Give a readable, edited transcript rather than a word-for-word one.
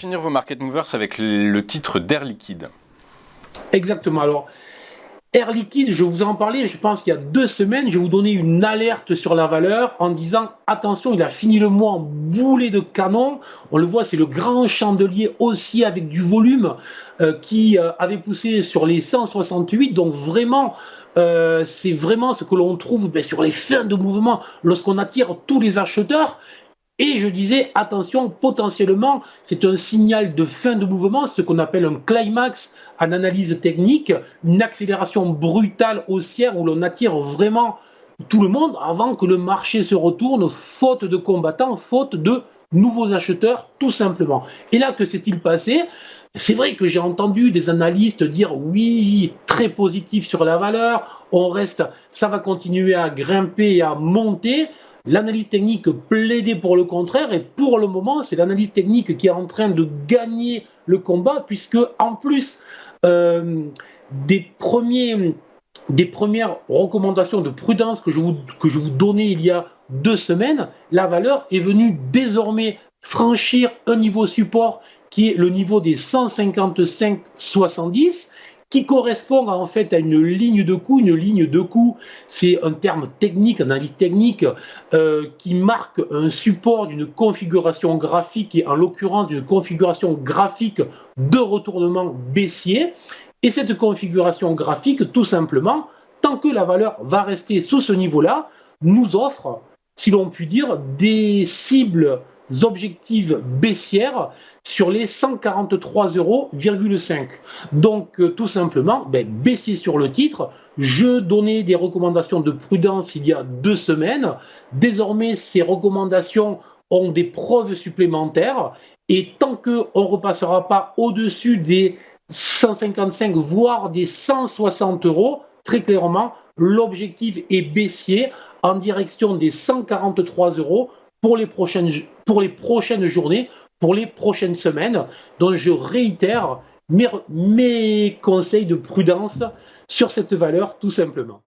finir vos market movers avec le titre d'Air Liquide. Exactement. Alors, Air Liquide, je vous en parlais, je pense qu'il y a 2 semaines, je vais vous donner une alerte sur la valeur en disant attention, il a fini le mois en boulet de canon. On le voit, c'est le grand chandelier haussier avec du volume qui avait poussé sur les 168. Donc vraiment, c'est vraiment ce que l'on trouve sur les fins de mouvement lorsqu'on attire tous les acheteurs. Et je disais, attention, potentiellement, c'est un signal de fin de mouvement, ce qu'on appelle un climax en analyse technique, une accélération brutale haussière où l'on attire vraiment tout le monde avant que le marché se retourne, faute de combattants, faute de nouveaux acheteurs, tout simplement. Et là, que s'est-il passé? C'est vrai que j'ai entendu des analystes dire oui, très positif sur la valeur, on reste, ça va continuer à grimper et à monter. L'analyse technique plaidait pour le contraire et pour le moment, c'est l'analyse technique qui est en train de gagner le combat puisque en plus euh, des, premiers, des premières recommandations de prudence que je vous donnais il y a 2 semaines, la valeur est venue désormais franchir un niveau support qui est le niveau des 155,70 qui correspond en fait à une ligne de coût. Une ligne de coût, c'est un terme technique, analyse technique, qui marque un support d'une configuration graphique et en l'occurrence d'une configuration graphique de retournement baissier. Et cette configuration graphique, tout simplement, tant que la valeur va rester sous ce niveau-là, nous offre, si l'on peut dire, des cibles objectives baissières sur les 143,5 euros. Donc, tout simplement, baissier sur le titre. Je donnais des recommandations de prudence il y a 2 semaines. Désormais, ces recommandations ont des preuves supplémentaires. Et tant qu'on ne repassera pas au-dessus des 155, voire des 160 euros, très clairement, l'objectif est baissier en direction des 143 euros pour les prochaines journées, pour les prochaines semaines. Donc je réitère mes conseils de prudence sur cette valeur tout simplement.